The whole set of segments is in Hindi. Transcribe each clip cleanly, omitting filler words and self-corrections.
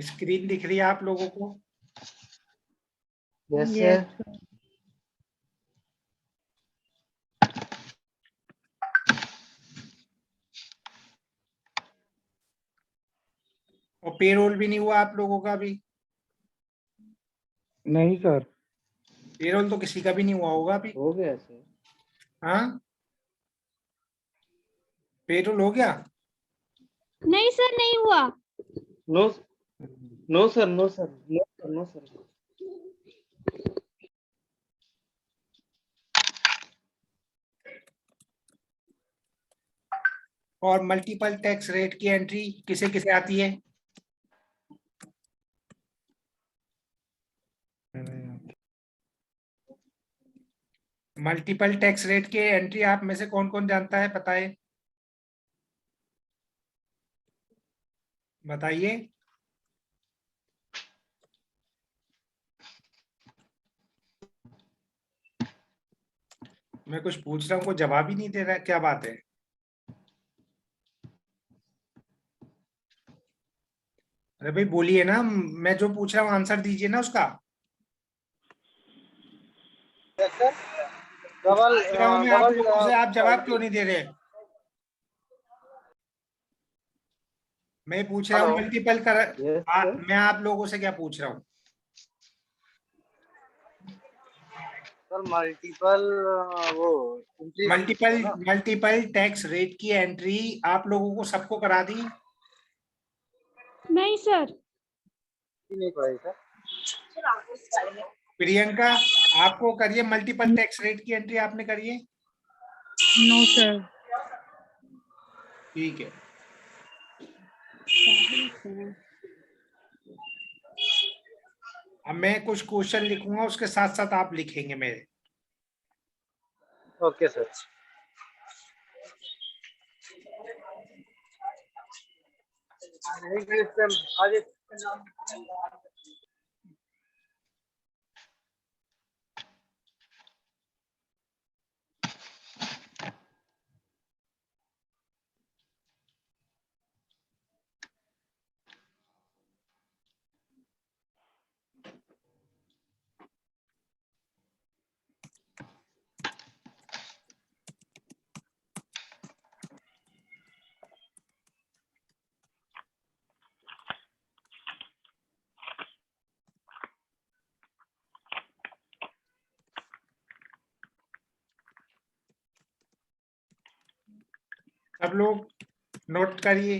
स्क्रीन दिख रही है आप लोगों को? Yes Yes. सर। और पेरोल भी नहीं हुआ आप लोगों का अभी? नहीं सर। पेरोल तो किसी का भी नहीं हुआ होगा अभी। हो गया सर। हाँ, पेरोल हो गया? नहीं सर, नहीं हुआ। No no sir, no sir, no sir, no sir. और मल्टीपल टैक्स रेट की एंट्री किसे किसे आती है? मल्टीपल टैक्स रेट की एंट्री आप में से कौन कौन जानता है, बताए, बताइए। मैं कुछ पूछ रहा हूँ, कोई जवाब ही नहीं दे रहा है, क्या बात है? अरे भाई बोलिए ना, मैं जो पूछ रहा हूँ आंसर दीजिए ना उसका। डबल पूछ रहा हूँ मैं आप डबल लोगों से, आप जवाब क्यों नहीं दे रहे? मैं पूछ रहा हूँ हेलो। मल्टीपल कर यस सर। मैं आप लोगों से क्या पूछ रहा हूँ? सर मल्टीपल वो entries मल्टीपल है ना? मल्टीपल टैक्स रेट की एंट्री आप लोगों को सबको करा दी? नहीं सर। नहीं पढ़ाई सर। प्रियंका, आपको करिए मल्टीपल टैक्स रेट की एंट्री, आपने करिए? No sir. ठीक है। अब मैं कुछ क्वेश्चन लिखूंगा, उसके साथ साथ आप लिखेंगे मेरे। Okay sir. आज सब लोग नोट करिए।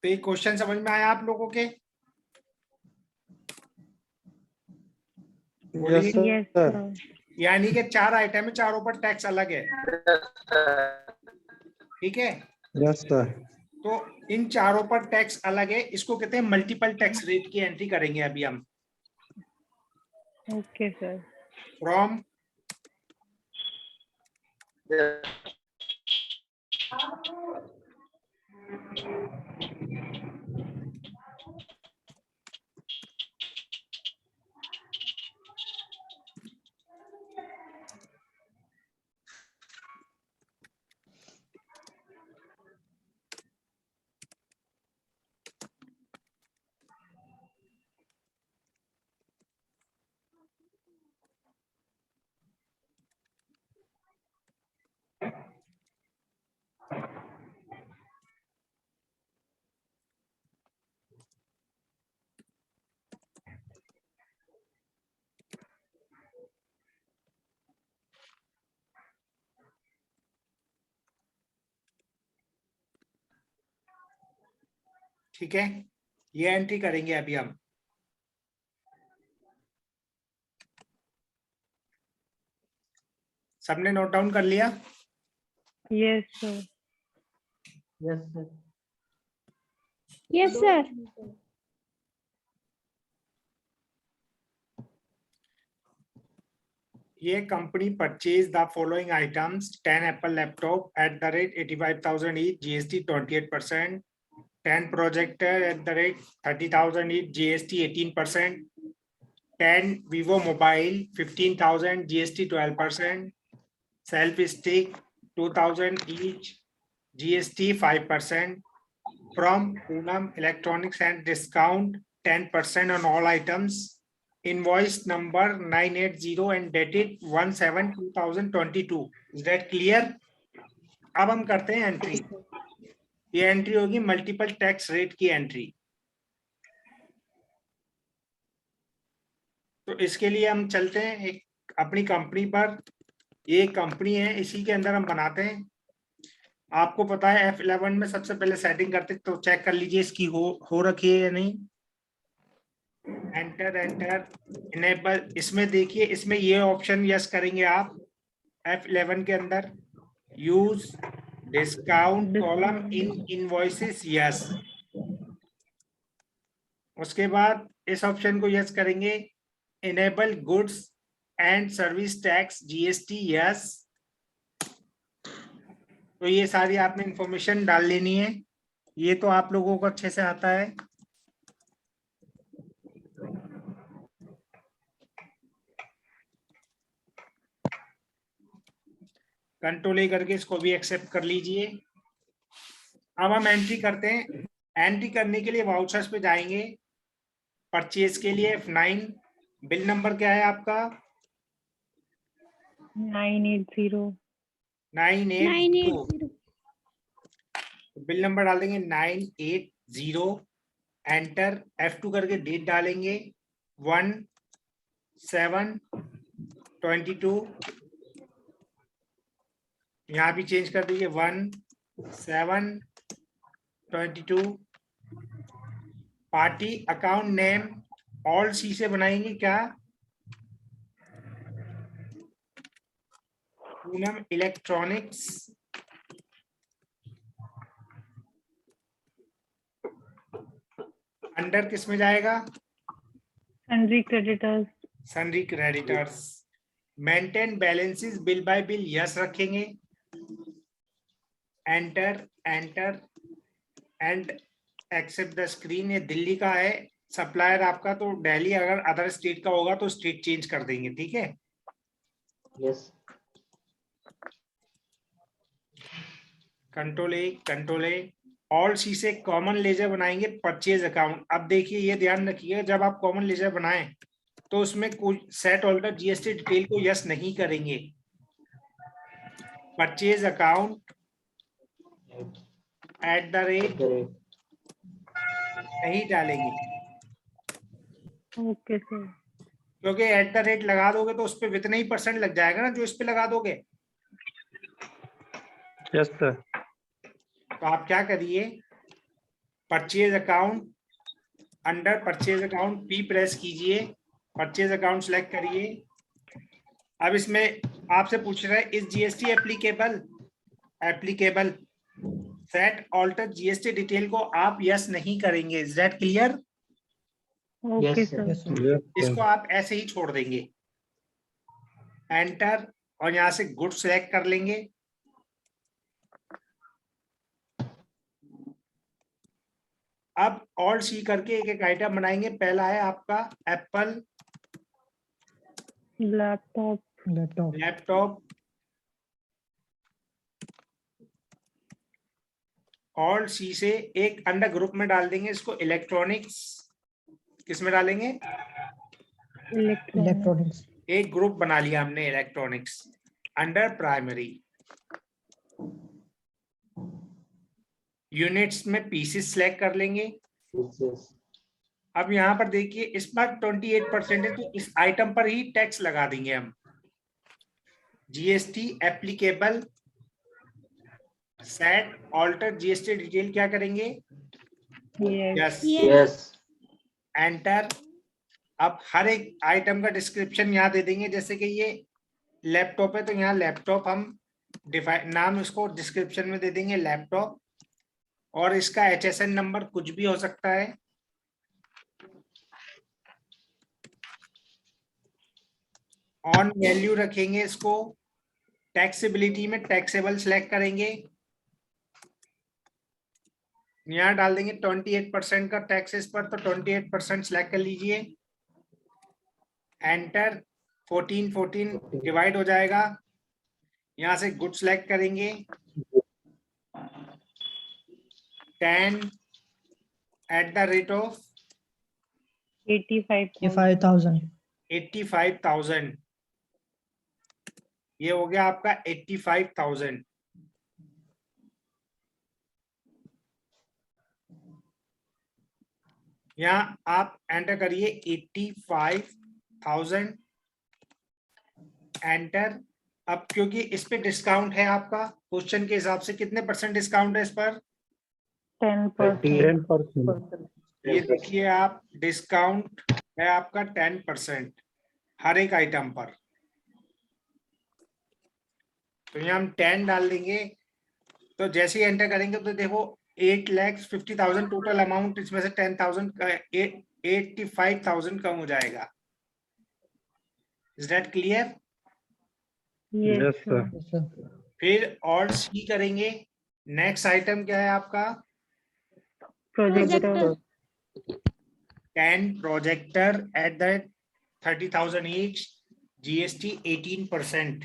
तो ये क्वेश्चन समझ में आया आप लोगों के? Yes, sir. Yes, sir. यानी कि 4 आइटम है, चारों पर टैक्स अलग है, ठीक है? Yes, sir. तो इन चारों पर टैक्स अलग है, इसको कहते हैं मल्टीपल टैक्स रेट की एंट्री करेंगे अभी हम। Okay, sir. फ्रॉम ठीक है, ये एंट्री करेंगे अभी हम। सबने नोट डाउन कर लिया? Yes, sir. Yes, sir. Yes, sir. ये company purchase the following items 10 Apple laptop eight the rate 85,000 each, GST 28%, 10 projector eight the rate 30,000 each, GST 18%, 10 Vivo mobile 15,000, GST 12%, self stick 2,000 each, GST 5%, from Poonam Electronics and discount 10% on all items, invoice number 980 and dated 1/7/2022. Is that clear? अब हम करते हैं एंट्री। ये एंट्री होगी मल्टीपल टैक्स रेट की एंट्री। तो इसके लिए हम चलते हैं एक अपनी कंपनी पर। ये कंपनी है, इसी के अंदर हम बनाते हैं। आपको पता है F11 में सबसे पहले सेटिंग करते, तो चेक कर लीजिए इसकी हो रखी है या नहीं। एंटर एंटर इनेबल, इसमें देखिए, इसमें ये ऑप्शन यस करेंगे आप F11 के अंदर, use discount column in invoices, yes. उसके बाद इस ऑप्शन को यस करेंगे, enable goods and service tax GST, yes. तो ये सारी आपने इंफॉर्मेशन डाल लेनी है, ये तो आप लोगों को अच्छे से आता है। कंट्रोल ए करके इसको भी एक्सेप्ट कर लीजिए। अब हम एंट्री करते हैं। एंट्री करने के लिए वाउचर्स पे जाएंगे, परचेज के लिए F9, बिल नंबर क्या है आपका? 980. 980। बिल नंबर डाल देंगे 980, एंटर, F2 करके डेट डालेंगे 1/7/22, यहाँ भी चेंज कर दीजिए 1/7/22। Party account name all C से बनाएंगे क्या? पूनम इलेक्ट्रॉनिक्स। अंडर किस में जाएगा? Sundry creditors. Sundry creditors. Maintain balances bill by bill, yes रखेंगे। Enter enter and accept the screen. ये दिल्ली का है सप्लायर आपका, तो दिल्ली अगर अदर स्टेट का होगा तो स्टेट चेंज कर देंगे, ठीक है? Yes. Control A alt C से कॉमन लेजर बनाएंगे परचेज अकाउंट। अब देखिए, ये ध्यान रखिए, जब आप कॉमन लेजर बनाएं तो उसमें कोई सेट ऑल्टर जीएसटी डिटेल को यस नहीं करेंगे। Purchase account at the rate नहीं डालेंगे, Okay, sir. क्योंकि एट द रेट लगा दोगे तो उस पर वितना ही % लग जाएगा ना जो इस पे लगा दोगे। Yes, sir. तो आप क्या करिए, purchase account, under purchase account P press कीजिए, परचेज अकाउंट सेलेक्ट करिए। अब इसमें आपसे पूछ रहा है इस GST applicable, applicable set alter GST detail को आप यस नहीं करेंगे। Is that clear? Okay, Yes, sir. sir. इसको आप ऐसे ही छोड़ देंगे, एंटर, और यहां से गुड सेलेक्ट कर लेंगे। अब ऑल सी करके एक एक आइटम बनाएंगे। पहला है आपका Apple Laptop. Laptop, all C से एक अंडर ग्रुप में डाल देंगे इसको, इलेक्ट्रॉनिक्स। किस में डालेंगे? Electronics. एक ग्रुप बना लिया हमने इलेक्ट्रॉनिक्स, अंडर प्राइमरी। यूनिट्स में पीसीस सिलेक्ट कर लेंगे। Yes. अब यहाँ पर देखिए इस पर 28% है, तो इस आइटम पर ही टैक्स लगा देंगे हम। GST applicable set alter GST detail क्या करेंगे? Yes. Yes, Yes. एंटर। अब हर एक आइटम का डिस्क्रिप्शन यहाँ दे देंगे, जैसे कि ये लैपटॉप है तो यहाँ लैपटॉप हम डिफाइन नाम इसको डिस्क्रिप्शन में दे देंगे लैपटॉप, और इसका HSN नंबर कुछ भी हो सकता है। ऑन वैल्यू रखेंगे इसको, टैक्सेबिलिटी में टैक्सेबल सिलेक्ट करेंगे, यहाँ डाल देंगे 28% का टैक्स इस पर, तो 28% सिलेक्ट कर लीजिए, एंटर। 14 डिवाइड हो जाएगा, यहाँ से गुड सिलेक्ट करेंगे, 10 एट द रेट ऑफ 85,000. 85,000। ये हो गया आपका 85,000। यहाँ आप एंटर करिए 85,000, एंटर। अब क्योंकि इस पे डिस्काउंट है आपका, क्वेश्चन के हिसाब से कितने % डिस्काउंट है इस पर? 10%. ये देखिए आप, डिस्काउंट है आपका 10% हर एक आइटम पर। तो यहाँ हम 10 डाल देंगे, तो जैसे ही एंटर करेंगे तो देखो 8,50,000 टोटल अमाउंट, इसमें से 10,000 का 85,000 कम हो जाएगा। Is that clear? Yes, sir. फिर और सी करेंगे। नेक्स्ट आइटम क्या है आपका? Projector. 10 projector at the 30,000 each, GST 18%।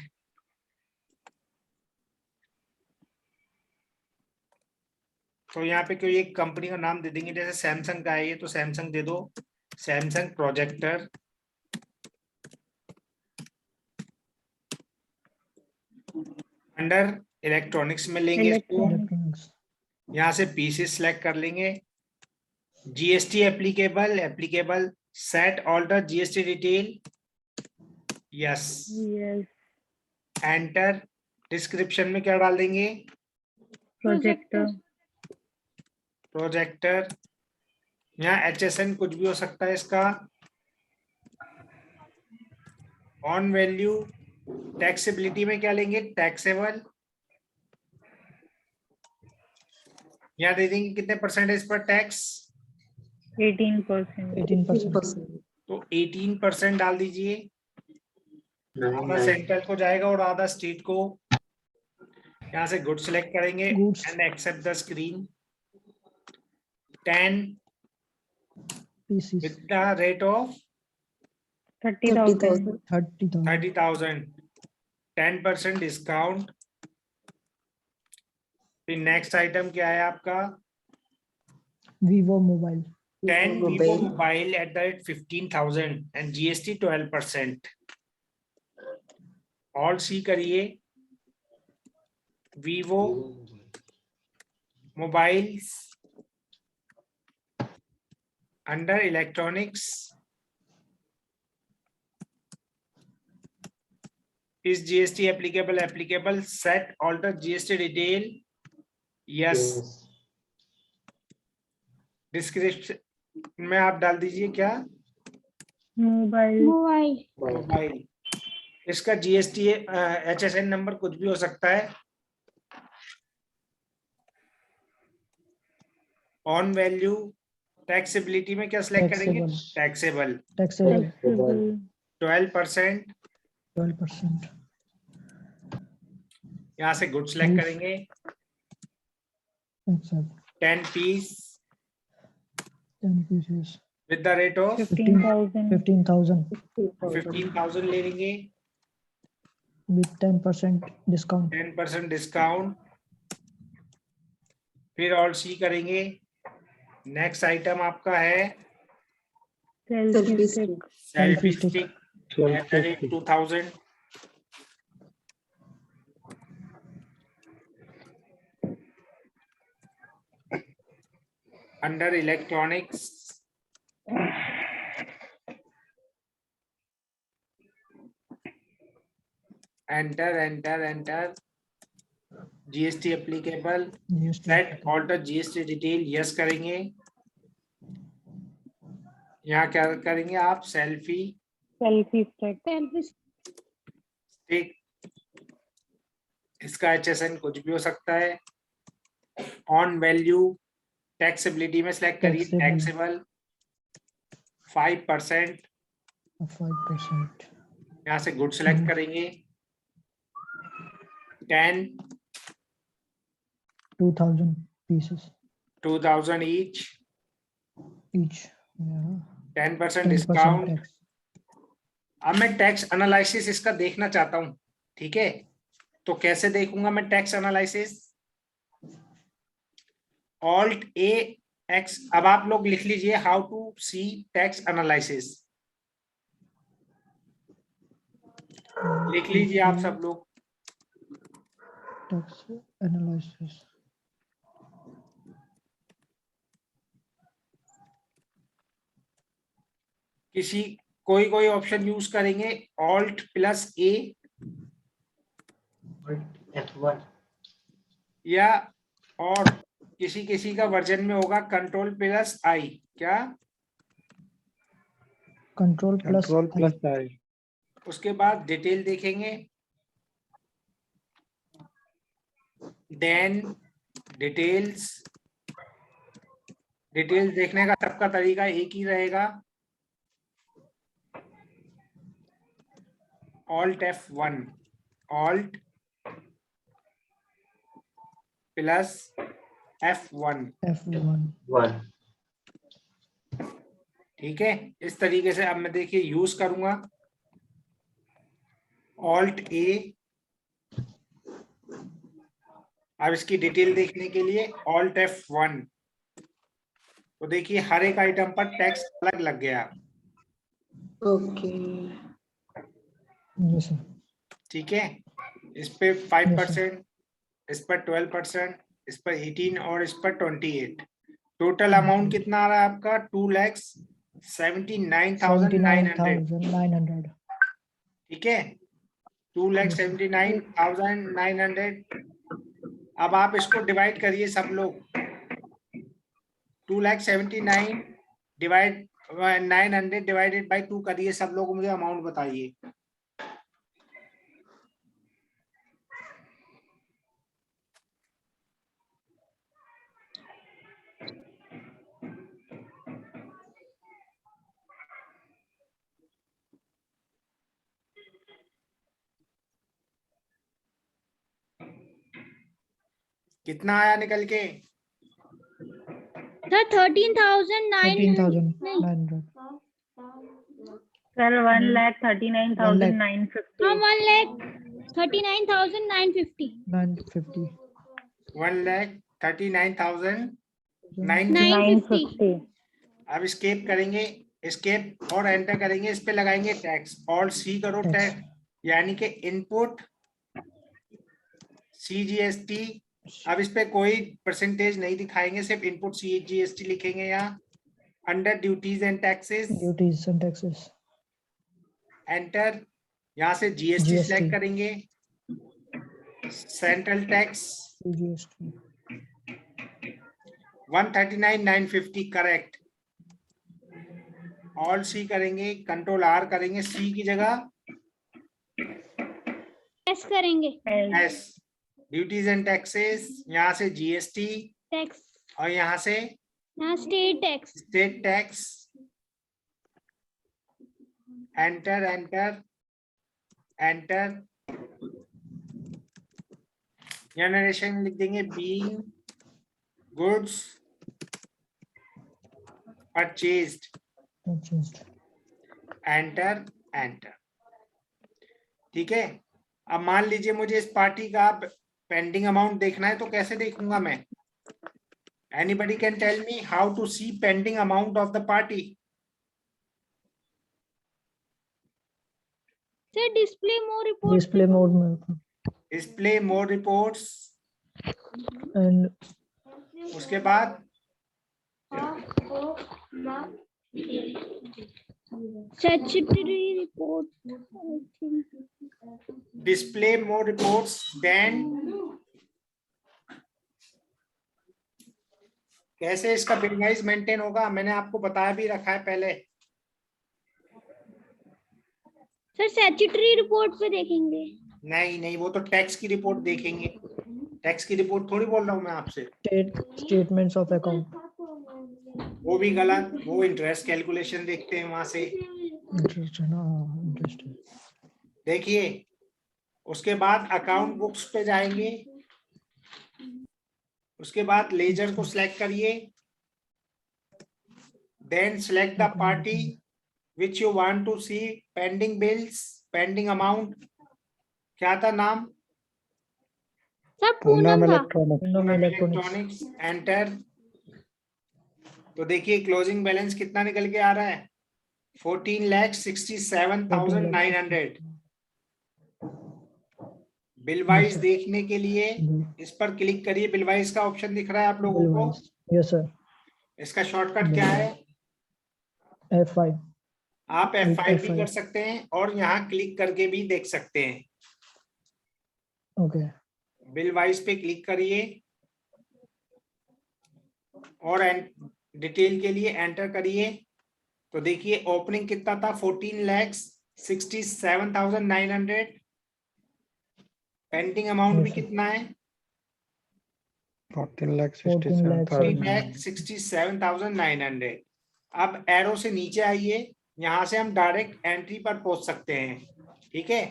तो यहाँ पे कोई एक कंपनी का नाम दे देंगे, जैसे सैमसंग का है ये, तो सैमसंग दे दो, सैमसंग प्रोजेक्टर। अंडर इलेक्ट्रॉनिक्स में लेंगे इसको, Electronics. यहाँ से पीसी सिलेक्ट कर लेंगे, GST applicable, applicable set alter GST detail, yes, Yes. Enter. Description में क्या डाल देंगे? Projector. प्रोजेक्टर। यहाँ HSN कुछ भी हो सकता है इसका। ऑन वैल्यू, टैक्सेबिलिटी में क्या लेंगे? टैक्सेबल। यहाँ दे देंगे कितने % इस पर टैक्स? 18%. तो 18% डाल दीजिए। आधा सेंट्रल को जाएगा और आधा स्टेट को। यहाँ से गुड सिलेक्ट करेंगे and accept the screen. 10 with the rate of 30,000. 30,000, 10% discount. फिर नेक्स्ट आइटम क्या है आपका? Vivo Mobile. 10 Vivo mobile at the rate 15,000 and GST 12%। Alt C करिए, Vivo mobiles under electronics, is GST applicable? Applicable. Set alter GST detail, yes, description में आप डाल दीजिए क्या? मोबाइल। मोबाइल। मोबाइल। इसका जीएसटी HSN नंबर कुछ भी हो सकता है। ऑन वैल्यू टैक्सेबिलिटी में क्या सिलेक्ट करेंगे? Taxable. टैक्सेबल। Taxable. 12%। 12%. यहाँ से गुड सिलेक्ट Yes. करेंगे। Accept. 10 piece 10 pieces. With the rate of 15,000। 15,000 15,000 ले लेंगे। with 10% discount. 10% डिस्काउंट। फिर ऑल सी करेंगे। नेक्स्ट आइटम आपका है selfie stick. Selfie stick. Stick at the rate 2000। Under electronics enter GST applicable GST. Set alter GST detail yes करेंगे। यहाँ क्या करेंगे आप? Selfie selfie stick. स्टिक। इसका HSN कुछ भी हो सकता है। ऑन वैल्यू टैक्सेबिलिटी में सिलेक्ट करिए Taxable. टैक्सेबल 5%। 5%. यहाँ से गुड सिलेक्ट करेंगे। 10 2,000 pieces 2000 each each. Yeah. 10% 10% discount. tax. अब मैं टैक्स एनालिसिस इसका देखना चाहता हूं, ठीक है? तो कैसे देखूंगा मैं tax analysis? Alt A X. अब आप लोग लिख लीजिए how to see tax analysis. लिख लीजिए आप सब लोग। Tax analysis. कोई ऑप्शन यूज करेंगे ऑल्ट प्लस ए F1. या और किसी का वर्जन में होगा कंट्रोल प्लस आई। क्या? Control plus I. उसके बाद डिटेल देखेंगे। देन डिटेल्स देखने का सबका तरीका एक ही रहेगा। Alt F1 alt plus F1। F1. ठीक है, इस तरीके से अब मैं देखिए यूज करूंगा ऑल्ट ए। अब इसकी डिटेल देखने के लिए ऑल्ट F1। तो देखिए हर एक आइटम पर टैक्स अलग लग गया। Yes, sir. ठीक है, इस पे 5%, इस पर 12%, इस पर 18 और इस पर 28। टोटल अमाउंट कितना आ रहा है आपका? 2,79,900। 79,900. ठीक है, 2,79,900। अब आप इसको डिवाइड करिए सब लोग। 2,79,900 डिवाइडेड बाई 2 करिए सब लोग, मुझे अमाउंट बताइए। कितना आया निकल के? Sir, 13,900. 13,900. सर 1,39,950। हाँ, 1,39,950. 950. 1,39,950। 950। अब स्केप करेंगे, स्केप और एंटर करेंगे, इस पे लगाएंगे टैक्स। ऑल सी करो Tax. टैक्स, यानी कि इनपुट CGST। अब इस पे कोई परसेंटेज नहीं दिखाएंगे, सिर्फ इनपुट CGST लिखेंगे। यहाँ under duties and taxes Duties and taxes. Enter. यहाँ से GST GST. सिलेक्ट करेंगे। Central tax GST. 139,950 correct. Alt C करेंगे, कंट्रोल आर करेंगे, सी की जगह एस करेंगे। एस, ड्यूटीज एंड टैक्सेस, यहाँ से जीएसटी टैक्स, और यहाँ से यहाँ state tax. State tax. Enter enter enter. Generation लिख देंगे being goods purchased. Purchased. Enter enter. ठीक है। अब मान लीजिए मुझे इस पार्टी का पेंडिंग अमाउंट देखना है, तो कैसे देखूंगा मैं? Anybody can tell me how to see pending amount of the party? Sir display more report. Display mode में डिस्प्ले मोर रिपोर्ट्स, and उसके बाद statutory report. Display more reports, then कैसे इसका बिल वाइज मेंटेन होगा मैंने आपको बताया भी रखा है पहले। सर स्टैट्यूटरी रिपोर्ट पे देखेंगे। नहीं नहीं, वो तो टैक्स की रिपोर्ट देखेंगे। टैक्स की रिपोर्ट थोड़ी बोल रहा हूँ मैं आपसे। statements of account. वो भी गलत, वो इंटरेस्ट कैलकुलेशन देखते हैं वहां से। Interest है ना, interest है। देखिए, उसके बाद अकाउंट बुक्स पे जाएंगे, उसके बाद लेजर को सिलेक्ट करिए, then select the party which you want to see pending bills, pending amount. क्या था नाम? सर पूनम था। पूनम इलेक्ट्रॉनिक्स। एंटर। तो देखिए क्लोजिंग बैलेंस कितना निकल के आ रहा है? 14,67,900। बिल वाइज देखने के लिए इस पर क्लिक करिए। बिल वाइज का ऑप्शन दिख रहा है आप लोगों को? Yes sir. इसका शॉर्टकट क्या है? F5. आप F5 भी F5 कर सकते हैं और यहाँ क्लिक करके भी देख सकते हैं। Okay. बिल वाइज पे क्लिक करिए और डिटेल के लिए एंटर करिए। तो देखिए ओपनिंग कितना था? 14,67,900। पेंडिंग अमाउंट भी कितना है? 14,67,900। अब एरो से नीचे आइए, यहां से हम डायरेक्ट एंट्री पर पहुंच सकते हैं। ठीक है।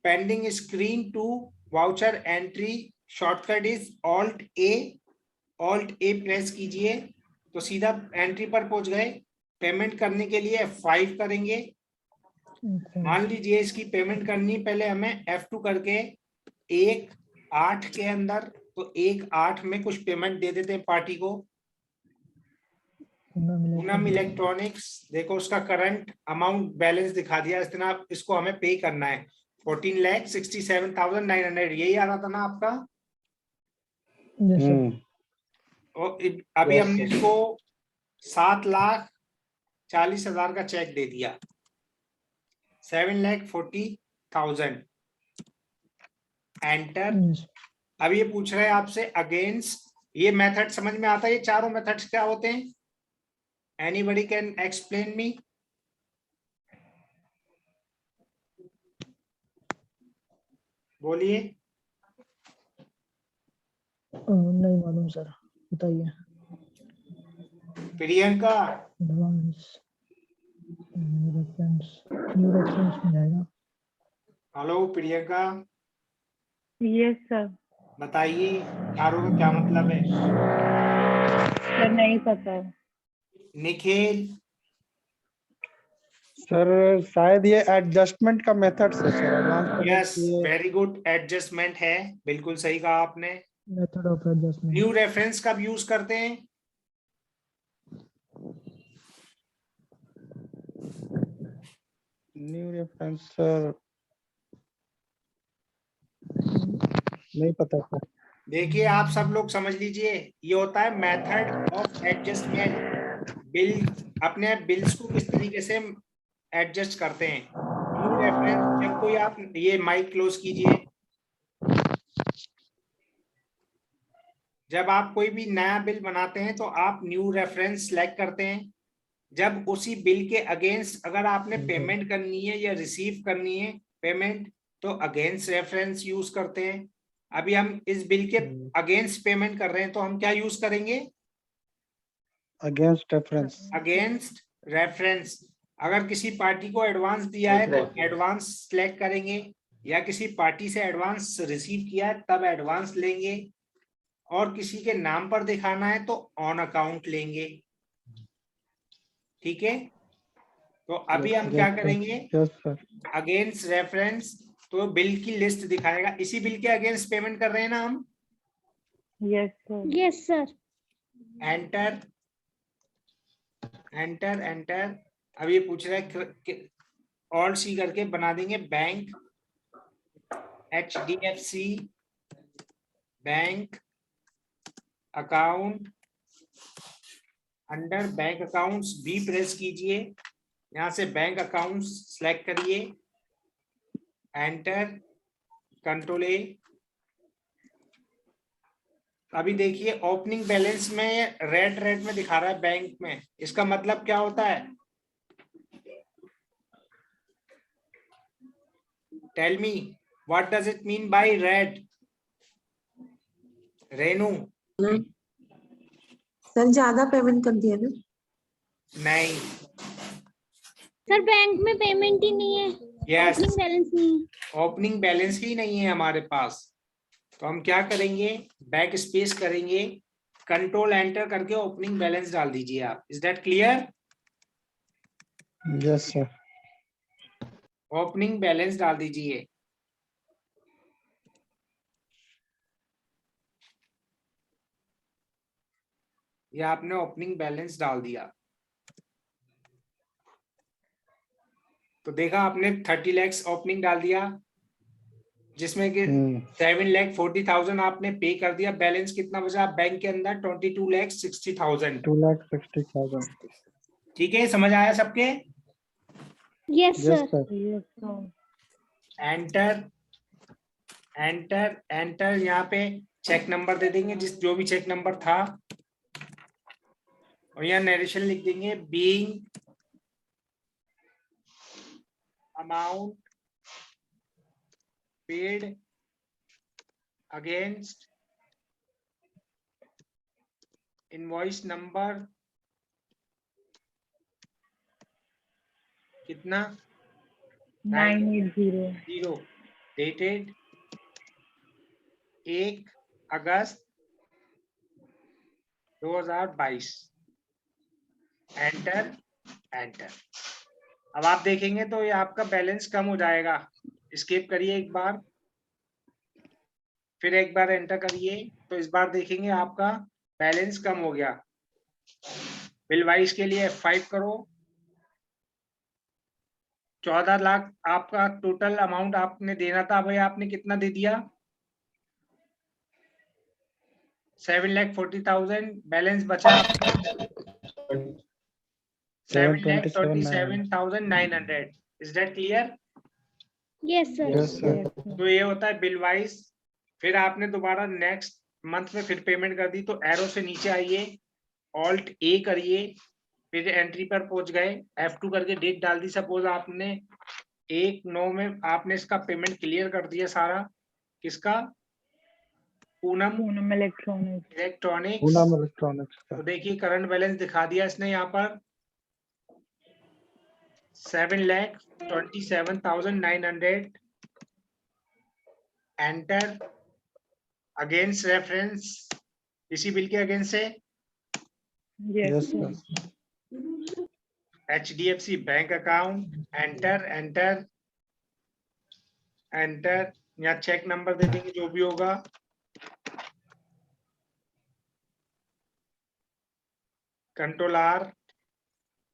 Pending screen to voucher entry, shortcut is alt A. Alt A press कीजिए तो सीधा एंट्री पर पहुंच गए। पेमेंट करने के लिए F5 करेंगे। मान लीजिए इसकी पेमेंट करनी, पहले हमें F2 करके 1/8 के अंदर, तो 1/8 में कुछ पेमेंट दे देते हैं पार्टी को। पूनम इलेक्ट्रॉनिक्स, देखो उसका करंट अमाउंट बैलेंस दिखा दिया। इतना इसको हमें पे करना है, 14,67,900। यही आ रहा था ना आपका? Yes sir. और अभी हमने इसको 7,40,000 का चेक दे दिया, 7,40,000। एंटर। Yes. अब ये पूछ रहे हैं आपसे अगेंस्ट। ये मेथड समझ में आता है? ये चारों मेथड्स क्या होते हैं? Anybody can explain me? बोलिए। नहीं मालूम सर, बताइए। Priyanka. Advance reference, new reference में जाएगा। Hello Priyanka, yes sir. बताइए चारों का क्या मतलब है? सर नहीं पता। निखिल। सर शायद ये एडजस्टमेंट का मेथड है sir. Yes, very good, adjustment है, बिल्कुल सही कहा आपने। Method of adjustment. New reference कब यूज करते हैं? न्यू रेफरेंस सर नहीं पता सर। देखिए आप सब लोग समझ लीजिए, ये होता है मेथड ऑफ एडजस्टमेंट। बिल, अपने बिल्स को किस तरीके से एडजस्ट करते हैं। न्यू रेफरेंस, जब कोई आप, ये माइक क्लोज कीजिए। जब आप कोई भी नया बिल बनाते हैं तो आप न्यू रेफरेंस सेलेक्ट करते हैं। जब उसी बिल के अगेंस्ट अगर आपने पेमेंट करनी है या रिसीव करनी है पेमेंट, तो अगेंस्ट रेफरेंस यूज करते हैं। अभी हम इस बिल के अगेंस्ट पेमेंट कर रहे हैं तो हम क्या यूज करेंगे? Against reference. Against reference. अगर किसी पार्टी को एडवांस दिया है तो एडवांस सेलेक्ट करेंगे, या किसी पार्टी से एडवांस रिसीव किया है तब एडवांस लेंगे, और किसी के नाम पर दिखाना है तो ऑन अकाउंट लेंगे। ठीक है, तो अभी हम क्या करेंगे? Yes sir. अगेंस्ट रेफरेंस, तो बिल की लिस्ट दिखाएगा। इसी बिल के अगेंस्ट पेमेंट कर रहे हैं ना हम? Yes sir. Yes sir. Enter enter enter. अब ये पूछ रहा है ऑल सी करके बना देंगे bank, HDFC bank account, under bank accounts B press कीजिए, यहां से बैंक अकाउंट्स सेलेक्ट करिए, एंटर, कंट्रोल ए। अभी देखिए ओपनिंग बैलेंस में रेड में दिखा रहा है बैंक में, इसका मतलब क्या होता है? Tell me what does it mean by red? Renu? Sir ज्यादा पेमेंट कर दिया ना? नहीं। सर बैंक में पेमेंट ही नहीं है, यस, ओपनिंग बैलेंस नहीं है। ओपनिंग बैलेंस ही नहीं है हमारे पास, तो हम क्या करेंगे? बैक स्पेस करेंगे, कंट्रोल एंटर करके ओपनिंग बैलेंस डाल दीजिए आप। Is that clear? Yes sir. Opening balance डाल दीजिए। ये आपने ओपनिंग बैलेंस डाल दिया, तो देखा आपने 30 lakhs ओपनिंग डाल दिया, जिसमें कि 7,40,000 आपने पे कर दिया। बैलेंस कितना बचा बैंक के अंदर? 22,60,000। 2,60,000। ठीक है, समझ आया सबके? Yes yes sir. Sir. Yes sir. Enter enter enter. यहाँ पे चेक नंबर दे देंगे, जो भी चेक नंबर था, और यहाँ नरेशन लिख देंगे, being amount paid against invoice number कितना? 980। डेटेड 1 अगस्त 2022। Enter enter. अब आप देखेंगे तो ये आपका बैलेंस कम हो जाएगा। एस्केप करिए एक बार, फिर एक बार एंटर करिए, तो इस बार देखेंगे आपका बैलेंस कम हो गया। बिल वाइज के लिए F5 करो। 14 लाख आपका टोटल अमाउंट आपने देना था, भाई आपने कितना दे दिया? 7,40,000। बैलेंस बचा 7,27,900। Is that clear? Yes sir. Yes sir. तो ये होता है बिल वाइज। फिर आपने दोबारा नेक्स्ट मंथ में फिर पेमेंट कर दी, तो एरो से नीचे आइए, ऑल्ट ए करिए, फिर एंट्री पर पहुंच गए, F2 करके डेट डाल दी। सपोज आपने 1/9 में आपने इसका पेमेंट क्लियर कर दिया सारा। किसका? पूनम इलेक्ट्रॉनिक्स। पूनम इलेक्ट्रॉनिक्स का। तो देखिए करंट बैलेंस दिखा दिया इसने यहाँ पर 7,27,900। एंटर। अगेंस्ट रेफरेंस इसी बिल के अगेंस्ट से yes sir. HDFC bank account. Enter enter enter. यहाँ चेक नंबर दे देंगे जो भी होगा। Control R,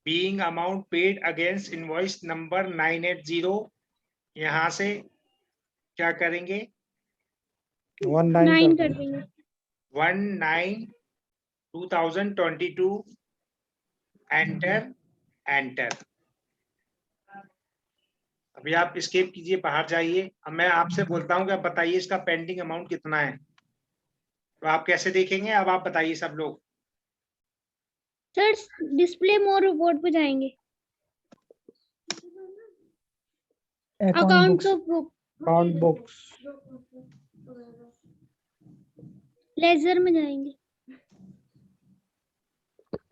being amount paid against invoice number 980। यहाँ से क्या करेंगे? 9 कर देंगे। 19/2022। Enter enter. अभी आप एस्केप कीजिए, बाहर जाइए। अब मैं आपसे बोलता हूँ कि आप बताइए इसका पेंडिंग अमाउंट कितना है। तो आप कैसे देखेंगे, अब आप बताइए सब लोग। सर डिस्प्ले मोर रिपोर्ट पे जाएंगे। Account accounts books, of book Account books. Ledger में जाएंगे।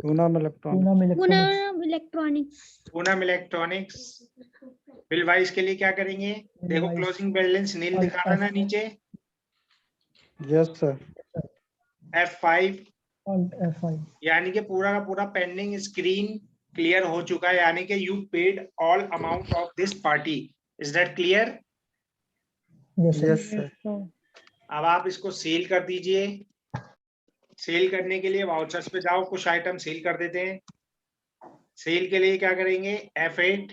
Poonam Electronics. पूनम पुनः electronics, electronics. Poonam electronics. Bill wise के लिए क्या करेंगे, देखो Bill-wise, क्लोजिंग बैलेंस नील और दिखा रहा है ना F- नीचे, Yes, sir. F5, और FI, यानी कि पूरा का पूरा पेंडिंग स्क्रीन क्लियर हो चुका है, यानी कि you paid all amount of this party. Is that clear? yes sir, Yes, sir. अब आप इसको सेल कर दीजिए। सेल करने के लिए वाउचर्स पे जाओ, कुछ आइटम सेल कर देते हैं। सेल के लिए क्या करेंगे, F8।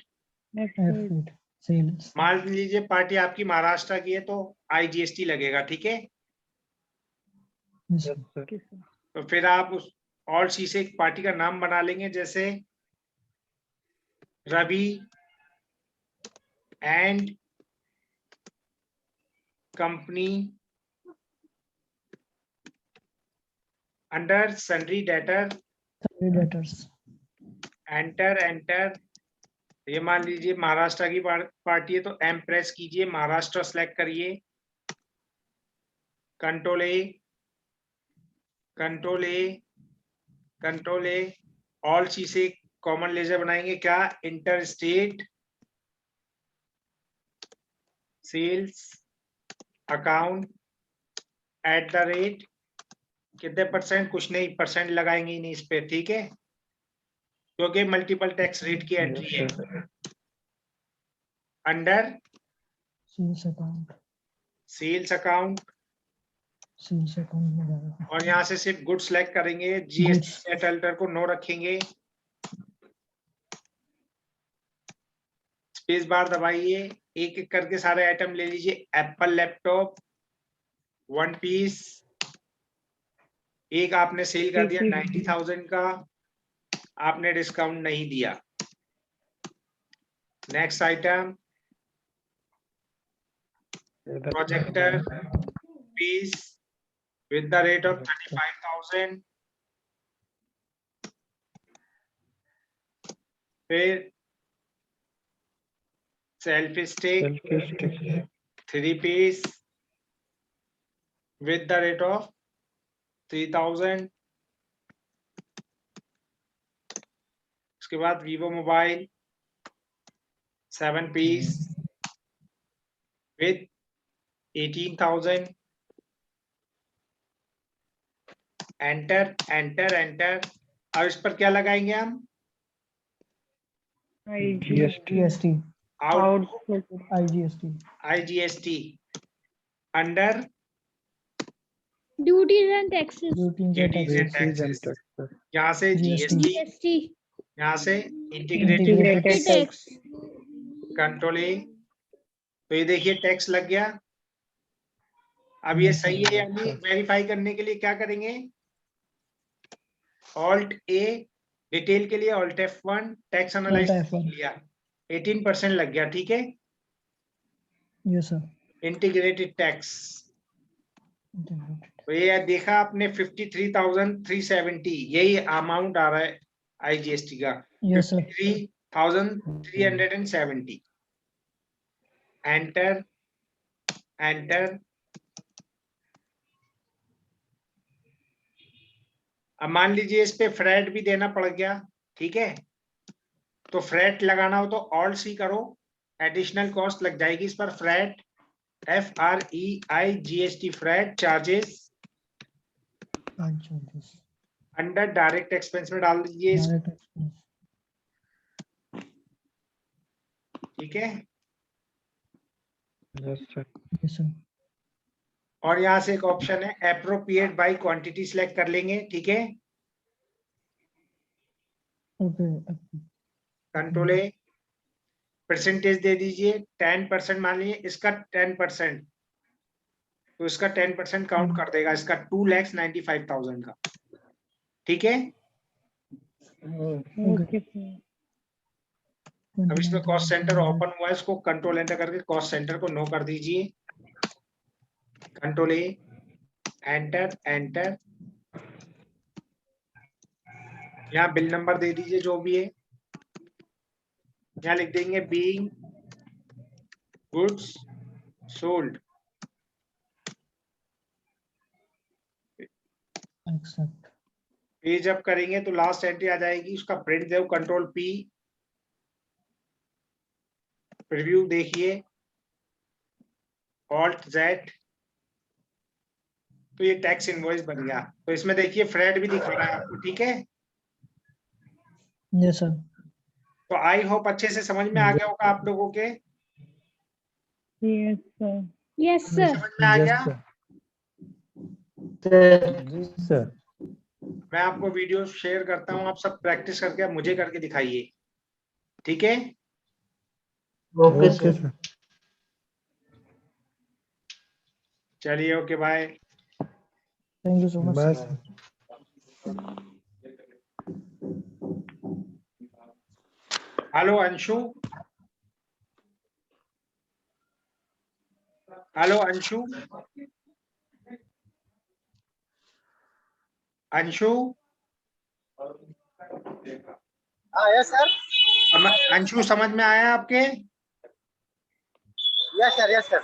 F8 sales, मान लीजिए पार्टी आपकी महाराष्ट्र की है तो IGST लगेगा, ठीक है। yes Yes, sir, sir. तो फिर आप उस और सी से एक पार्टी का नाम बना लेंगे, जैसे Ravi and company under sundry debtor, sundry debtors, enter. ये मान लीजिए महाराष्ट्र की पार्टी है तो एम प्रेस कीजिए, महाराष्ट्र सेलेक्ट करिए, कंट्रोल ए ऑल सी से कॉमन लेजर बनाएंगे, क्या, inter state sales account at the rate, कितने परसेंट, कुछ नहीं, परसेंट लगाएंगे ही नहीं इस पे, ठीक है, क्योंकि मल्टीपल टैक्स रेट की एंट्री है। Yes, sir. Under sales account में जाएगा, और यहाँ से सिर्फ गुड सेलेक्ट करेंगे, जीएसटी नेट अल्टर को नो रखेंगे, स्पेस बार दबाइए, एक एक करके सारे आइटम ले लीजिए। एप्पल लैपटॉप 1 पीस, एक आपने सेल कर दिया 90,000 का, आपने डिस्काउंट नहीं दिया। Next item projector piece with the rate of 35,000, फिर selfie stick Selfie stick. 3 piece with the rate of 3,000, उसके बाद Vivo mobile 7 piece with 18,000, enter. अब इस पर क्या लगाएंगे हम, GST, out IGST, under duties and taxes. duties and Duties and taxes, Duties and taxes, taxes. यहाँ से GST, GST, यहाँ से इंटीग्रेटेड integrated टैक्स। कंट्रोल ए, तो ये देखिए टैक्स लग गया। अब ये सही है या नहीं वेरीफाई करने के लिए क्या करेंगे, ऑल्ट ए, डिटेल के लिए alt F1, tax analyse F1, लिया, 18% लग गया, ठीक है। yes sir, integrated tax, integrated, तो ये देखा आपने 53,370, यही अमाउंट आ रहा है IGST का, yes sir, 53,370। एंटर। अब मान लीजिए इस पे फ्रैट भी देना पड़ गया, ठीक है, तो फ्रैट लगाना हो तो ऑल्ट सी करो, एडिशनल कॉस्ट लग जाएगी इस पर, frat FREIGST frat charges charges, under direct expense में डाल दीजिए, direct expense, ठीक है। Yes, sir. yes sir, और यहाँ से एक ऑप्शन है एप्रोप्रिएट बाय क्वांटिटी सिलेक्ट कर लेंगे, ठीक है, okay, कंट्रोल ए, परसेंटेज दे दीजिए 10%, मान लीजिए इसका 10%, तो इसका 10% काउंट कर देगा, इसका 2,95,000 का, ठीक है। okay, अब इसमें कॉस्ट सेंटर ओपन हुआ है, इसको कंट्रोल एंटर करके कॉस्ट सेंटर को नो कर दीजिए, कंट्रोल ए, एंटर एंटर। यहाँ बिल नंबर दे दीजिए जो भी है। यहाँ लिख देंगे being goods sold. Accept. Page up करेंगे तो लास्ट एंट्री आ जाएगी, उसका प्रिंट दो, कंट्रोल पी, प्रीव्यू देखिए, ऑल्ट जेड, तो ये टैक्स इनवॉइस बन गया। तो इसमें देखिए फ्रेड भी दिख रहा है आपको, ठीक है। Yes sir. तो आई होप अच्छे से समझ में आ गया होगा आप लोगों के। Yes, sir. Yes sir. समझ में आ गया। जी सर। मैं आपको वीडियो शेयर करता हूँ, आप सब प्रैक्टिस करके आप मुझे करके दिखाइए, ठीक है। Okay okay sir. सर। चलिए okay bye. Thank you so much bye sir. Sir. Hello Anshu, hello Anshu, Anshu, yes sir. Anshu समझ में आया आपके? Yes sir. Yes sir.